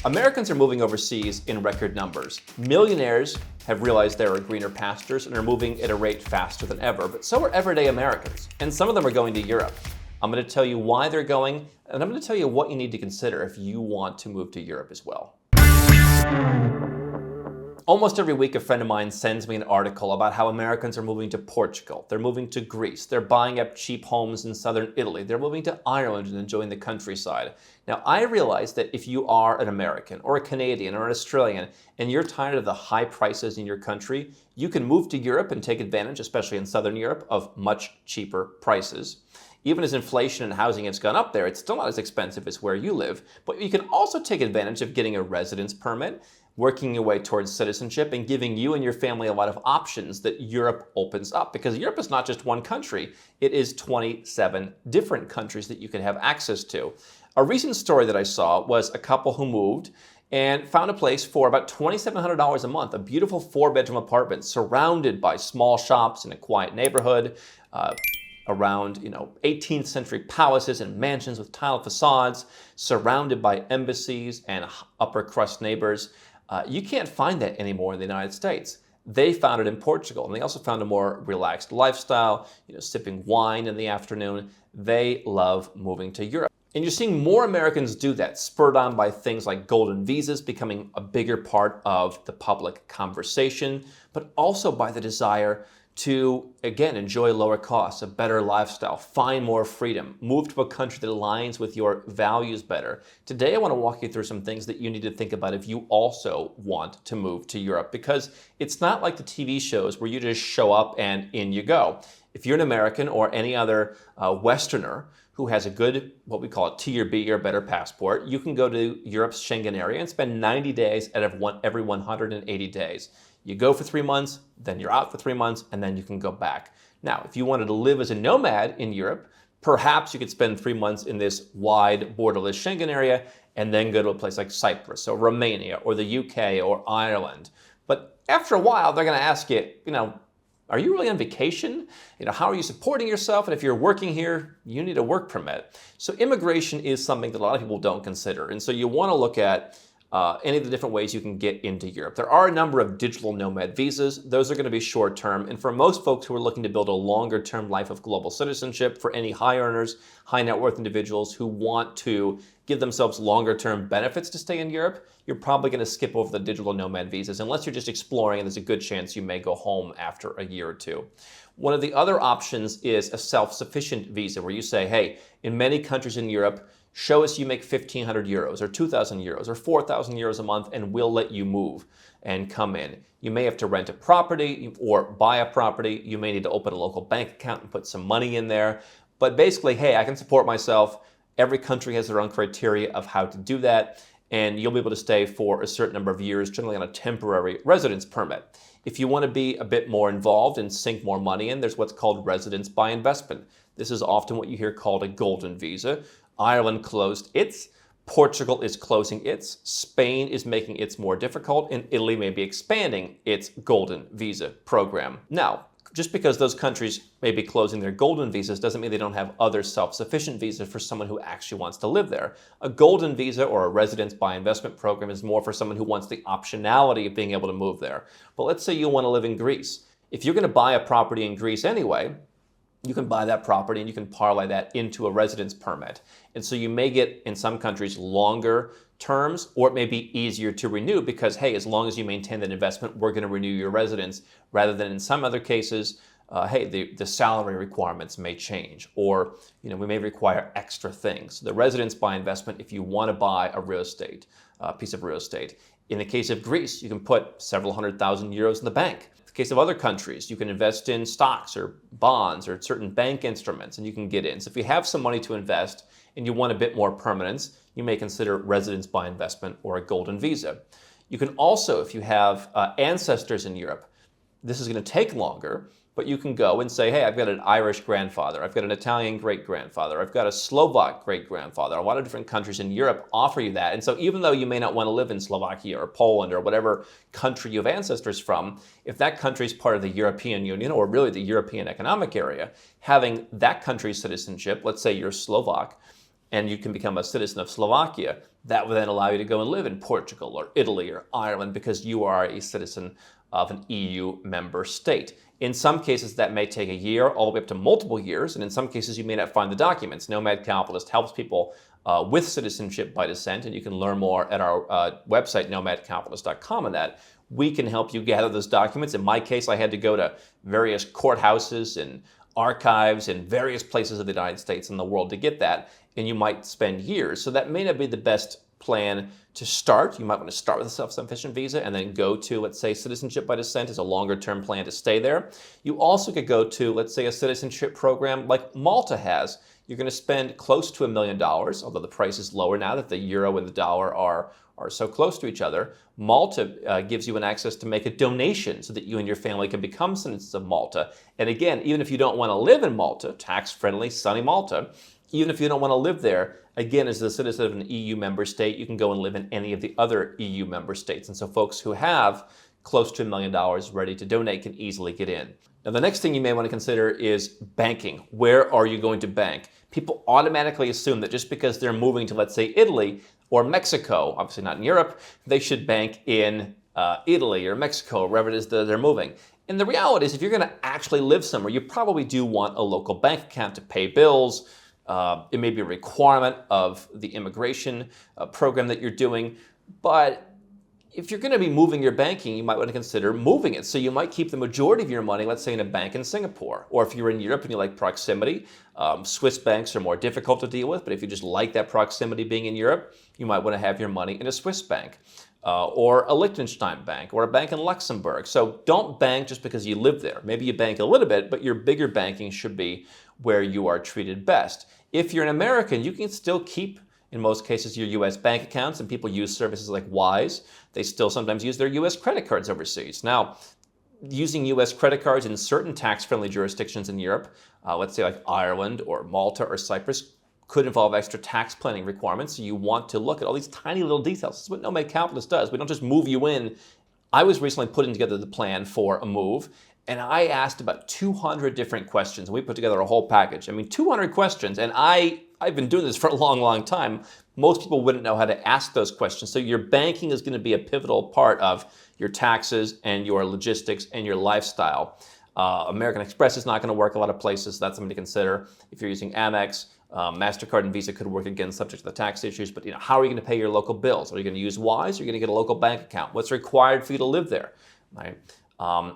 Americans are moving overseas in record numbers. Millionaires have realized there are greener pastures and are moving at a rate faster than ever, but so are everyday Americans. And some of them are going to Europe. I'm going to tell you why they're going, and I'm going to tell you what you need to consider if you want to move to Europe as well. Almost every week, a friend of mine sends me an article about how Americans are moving to Portugal. They're moving to Greece. They're buying up cheap homes in southern Italy. They're moving to Ireland and enjoying the countryside. Now, I realize that if you are an American or a Canadian or an Australian and you're tired of the high prices in your country, you can move to Europe and take advantage, especially in southern Europe, of much cheaper prices. Even as inflation and housing has gone up there, it's still not as expensive as where you live. But you can also take advantage of getting a residence permit, working your way towards citizenship, and giving you and your family a lot of options that Europe opens up. Because Europe is not just one country, it is 27 different countries that you can have access to. A recent story that I saw was a couple who moved and found a place for about $2,700 a month, a beautiful 4-bedroom apartment surrounded by small shops in a quiet neighborhood, around 18th century palaces and mansions with tiled facades, surrounded by embassies and upper crust neighbors. You can't find that anymore in the United States. They found it in Portugal, and they also found a more relaxed lifestyle, sipping wine in the afternoon. They love moving to Europe. And you're seeing more Americans do that, spurred on by things like golden visas becoming a bigger part of the public conversation, but also by the desire to, again, enjoy lower costs, a better lifestyle, find more freedom, move to a country that aligns with your values better. Today, I want to walk you through some things that you need to think about if you also want to move to Europe, because it's not like the TV shows where you just show up and in you go. If you're an American or any other Westerner who has a good, what we call a T or B or better passport, you can go to Europe's Schengen area and spend 90 days out of every 180 days. You go for 3 months, then you're out for 3 months, and then you can go back. Now, if you wanted to live as a nomad in Europe, perhaps you could spend 3 months in this wide borderless Schengen area and then go to a place like Cyprus or Romania or the UK or Ireland. But after a while, they're going to ask you, are you really on vacation? How are you supporting yourself? And if you're working here, you need a work permit. So immigration is something that a lot of people don't consider. And so you want to look at any of the different ways you can get into Europe. There are a number of digital nomad visas. Those are going to be short term. And for most folks who are looking to build a longer term life of global citizenship, for any high earners, high net worth individuals who want to give themselves longer term benefits to stay in Europe, you're probably going to skip over the digital nomad visas unless you're just exploring, and there's a good chance you may go home after a year or two. One of the other options is a self-sufficient visa where you say, hey, in many countries in Europe, show us you make 1,500 euros or 2,000 euros or 4,000 euros a month and we'll let you move and come in. You may have to rent a property or buy a property. You may need to open a local bank account and put some money in there. But basically, hey, I can support myself. Every country has their own criteria of how to do that. And you'll be able to stay for a certain number of years, generally on a temporary residence permit. If you want to be a bit more involved and sink more money in, there's what's called residence by investment. This is often what you hear called a golden visa. Ireland closed its, Portugal is closing its, Spain is making its more difficult, and Italy may be expanding its golden visa program. Now, just because those countries may be closing their golden visas doesn't mean they don't have other self-sufficient visas for someone who actually wants to live there. A golden visa or a residence by investment program is more for someone who wants the optionality of being able to move there. But let's say you want to live in Greece. If you're going to buy a property in Greece anyway, you can buy that property and you can parlay that into a residence permit. And so you may get, in some countries, longer terms, or it may be easier to renew because, hey, as long as you maintain that investment, we're going to renew your residence, rather than in some other cases, hey, the salary requirements may change, or we may require extra things. The residence by investment, if you want to buy a piece of real estate. In the case of Greece, you can put several €100,000 in the bank. In the case of other countries, you can invest in stocks or bonds or certain bank instruments and you can get in. So if you have some money to invest and you want a bit more permanence, you may consider residence by investment or a golden visa. You can also, if you have ancestors in Europe, this is going to take longer, but you can go and say, hey, I've got an Irish grandfather, I've got an Italian great-grandfather, I've got a Slovak great-grandfather. A lot of different countries in Europe offer you that. And so even though you may not want to live in Slovakia or Poland or whatever country you have ancestors from, if that country is part of the European Union or really the European Economic Area, having that country's citizenship, let's say you're Slovak, and you can become a citizen of Slovakia, that would then allow you to go and live in Portugal or Italy or Ireland because you are a citizen of an EU member state. In some cases, that may take a year, all the way up to multiple years, and in some cases, you may not find the documents. Nomad Capitalist helps people with citizenship by descent, and you can learn more at our website, nomadcapitalist.com, on that. We can help you gather those documents. In my case, I had to go to various courthouses and archives in various places of the United States and the world to get that, and you might spend years. So that may not be the best plan to start. You might want to start with a self-sufficient visa and then go to, let's say, citizenship by descent as a longer-term plan to stay there. You also could go to, let's say, a citizenship program like Malta has. You're going to spend close to $1 million, although the price is lower now that the euro and the dollar are so close to each other. Malta gives you an access to make a donation so that you and your family can become citizens of Malta. And again, even if you don't want to live in Malta, tax-friendly, sunny Malta, even if you don't want to live there, again, as a citizen of an EU member state, you can go and live in any of the other EU member states. And so folks who have close to $1 million ready to donate can easily get in. Now, the next thing you may want to consider is banking. Where are you going to bank? People automatically assume that just because they're moving to, let's say, Italy or Mexico, obviously not in Europe, they should bank in Italy or Mexico, wherever it is that they're moving. And the reality is, if you're going to actually live somewhere, you probably do want a local bank account to pay bills. It may be a requirement of the immigration program that you're doing. But if you're going to be moving your banking, you might want to consider moving it. So you might keep the majority of your money, let's say, in a bank in Singapore. Or if you're in Europe and you like proximity, Swiss banks are more difficult to deal with. But if you just like that proximity being in Europe, you might want to have your money in a Swiss bank. Or a Liechtenstein bank, or a bank in Luxembourg. So don't bank just because you live there. Maybe you bank a little bit, but your bigger banking should be where you are treated best. If you're an American, you can still keep, in most cases, your U.S. bank accounts, and people use services like Wise. They still sometimes use their U.S. credit cards overseas. Now, using U.S. credit cards in certain tax-friendly jurisdictions in Europe, let's say like Ireland or Malta or Cyprus, could involve extra tax planning requirements. So you want to look at all these tiny little details. This is what Nomad Capitalist does. We don't just move you in. I was recently putting together the plan for a move, and I asked about 200 different questions, and we put together a whole package. I mean, 200 questions, and I've been doing this for a long, long time. Most people wouldn't know how to ask those questions. So your banking is going to be a pivotal part of your taxes and your logistics and your lifestyle. American Express is not going to work a lot of places. So that's something to consider. If you're using Amex, MasterCard and Visa could work, again, subject to the tax issues. But how are you going to pay your local bills? Are you going to use Wise? Or are you going to get a local bank account? What's required for you to live there? Right?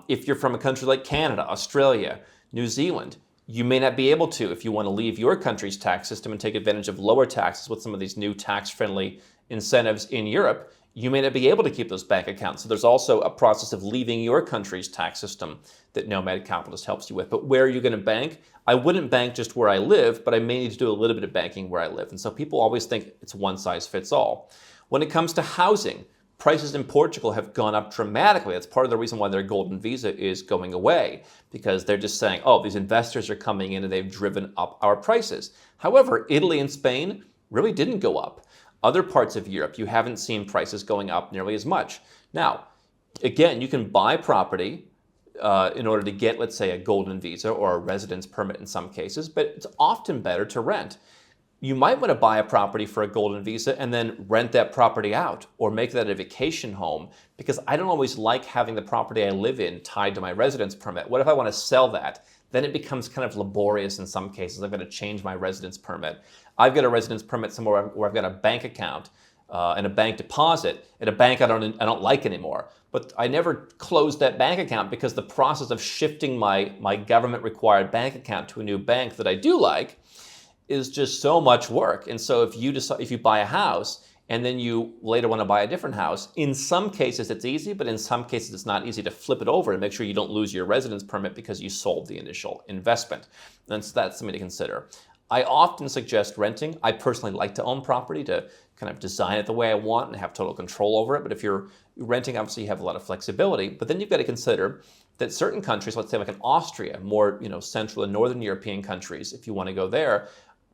If you're from a country like Canada, Australia, New Zealand, you may not be able to if you want to leave your country's tax system and take advantage of lower taxes with some of these new tax-friendly incentives in Europe. You may not be able to keep those bank accounts. So there's also a process of leaving your country's tax system that Nomad Capitalist helps you with. But where are you going to bank? I wouldn't bank just where I live, but I may need to do a little bit of banking where I live. And so people always think it's one size fits all. When it comes to housing, prices in Portugal have gone up dramatically. That's part of the reason why their golden visa is going away, because they're just saying, oh, these investors are coming in and they've driven up our prices. However, Italy and Spain really didn't go up. Other parts of Europe, you haven't seen prices going up nearly as much. Now, again, you can buy property in order to get, let's say, a golden visa or a residence permit in some cases, but it's often better to rent. You might want to buy a property for a golden visa and then rent that property out or make that a vacation home, because I don't always like having the property I live in tied to my residence permit. What if I want to sell that? Then it becomes kind of laborious in some cases. I've got to change my residence permit. I've got a residence permit somewhere where I've got a bank account and a bank deposit at a bank I don't like anymore. But I never closed that bank account because the process of shifting my government-required bank account to a new bank that I do like is just so much work. And so if you buy a house and then you later want to buy a different house, in some cases it's easy, but in some cases it's not easy to flip it over and make sure you don't lose your residence permit because you sold the initial investment. And so that's something to consider. I often suggest renting. I personally like to own property to kind of design it the way I want and have total control over it. But if you're renting, obviously you have a lot of flexibility. But then you've got to consider that certain countries, let's say like in Austria, more Central and Northern European countries, if you want to go there,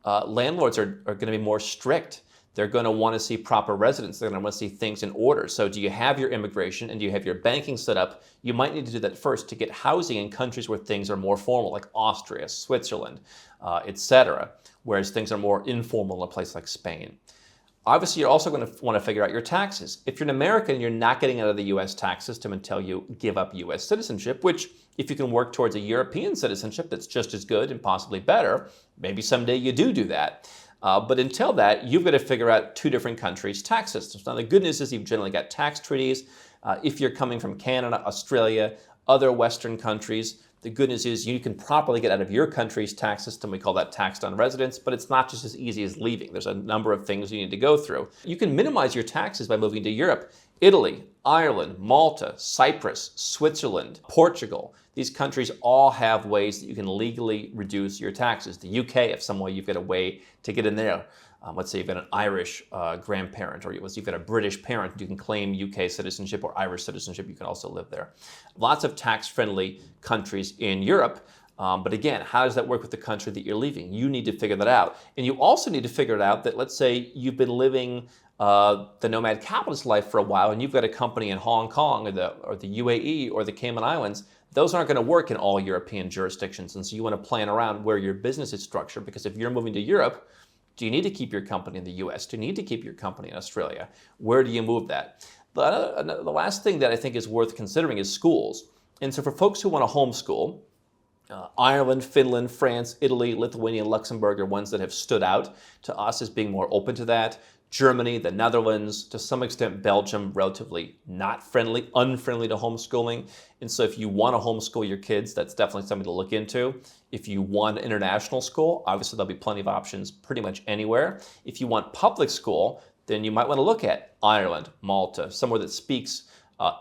landlords are going to be more strict. They're going to want to see proper residence. They're going to want to see things in order. So do you have your immigration and do you have your banking set up? You might need to do that first to get housing in countries where things are more formal, like Austria, Switzerland, etc. whereas things are more informal in a place like Spain. Obviously, you're also going to want to figure out your taxes. If you're an American, you're not getting out of the U.S. tax system until you give up U.S. citizenship, which if you can work towards a European citizenship that's just as good and possibly better, maybe someday you do that. But until that, you've got to figure out two different countries' tax systems. Now, the good news is you've generally got tax treaties. If you're coming from Canada, Australia, other Western countries, the good news is you can properly get out of your country's tax system. We call that taxed on residence, but it's not just as easy as leaving. There's a number of things you need to go through. You can minimize your taxes by moving to Europe. Italy, Ireland, Malta, Cyprus, Switzerland, Portugal. These countries all have ways that you can legally reduce your taxes. The UK, if some way you've got a way to get in there. Let's say you've got an Irish grandparent, or you've got a British parent, you can claim UK citizenship or Irish citizenship, you can also live there. Lots of tax-friendly countries in Europe, but again, how does that work with the country that you're leaving? You need to figure that out. And you also need to figure it out that, let's say you've been living the nomad capitalist life for a while and you've got a company in Hong Kong or the UAE or the Cayman Islands. Those aren't going to work in all European jurisdictions, and so you want to plan around where your business is structured, because if you're moving to Europe, do you need to keep your company in the US? Do you need to keep your company in Australia? Where do you move that? The last thing that I think is worth considering is schools. And so for folks who want to homeschool, Ireland, Finland, France, Italy, Lithuania, Luxembourg are ones that have stood out to us as being more open to that. Germany, the Netherlands, to some extent Belgium, relatively not friendly, unfriendly to homeschooling. And so if you want to homeschool your kids, that's definitely something to look into. If you want international school, obviously there'll be plenty of options pretty much anywhere. If you want public school, then you might want to look at Ireland, Malta, somewhere that speaks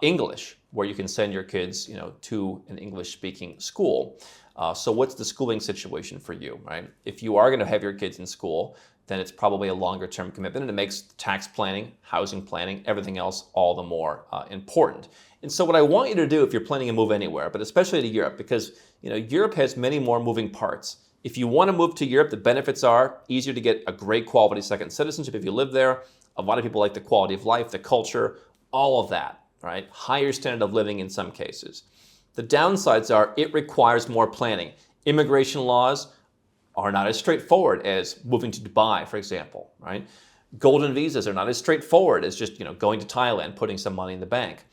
English, where you can send your kids, to an English-speaking school. So what's the schooling situation for you, right? If you are going to have your kids in school, then it's probably a longer-term commitment, and it makes tax planning, housing planning, everything else all the more important. And so what I want you to do if you're planning to move anywhere, but especially to Europe, because Europe has many more moving parts. If you want to move to Europe, the benefits are easier to get a great quality second citizenship if you live there. A lot of people like the quality of life, the culture, all of that, right? Higher standard of living in some cases. The downsides are it requires more planning. Immigration laws are not as straightforward as moving to Dubai, for example, right? Golden visas are not as straightforward as just, going to Thailand, putting some money in the bank.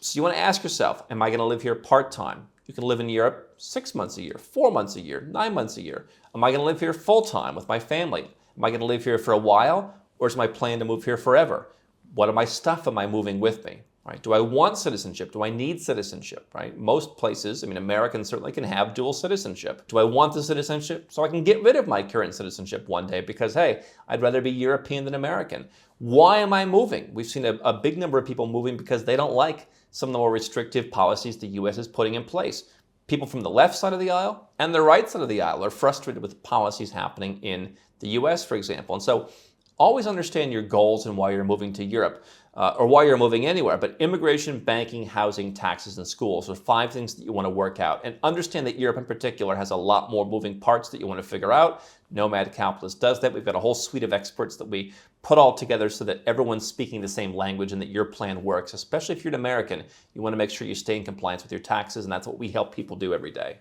So you want to ask yourself, am I going to live here part-time? You can live in Europe 6 months a year, 4 months a year, 9 months a year. Am I going to live here full-time with my family? Am I going to live here for a while, or is my plan to move here forever? What of my stuff am I moving with me? Right? Do I want citizenship? Do I need citizenship? Right? Most places, Americans certainly can have dual citizenship. Do I want the citizenship so I can get rid of my current citizenship one day because, hey, I'd rather be European than American? Why am I moving? We've seen a big number of people moving because they don't like some of the more restrictive policies the U.S. is putting in place. People from the left side of the aisle and the right side of the aisle are frustrated with policies happening in the U.S., for example. And so always understand your goals and why you're moving to Europe. Or why you're moving anywhere, but immigration, banking, housing, taxes, and schools are 5 things that you want to work out. And understand that Europe in particular has a lot more moving parts that you want to figure out. Nomad Capitalist does that. We've got a whole suite of experts that we put all together so that everyone's speaking the same language and that your plan works. Especially if you're an American, you want to make sure you stay in compliance with your taxes, and that's what we help people do every day.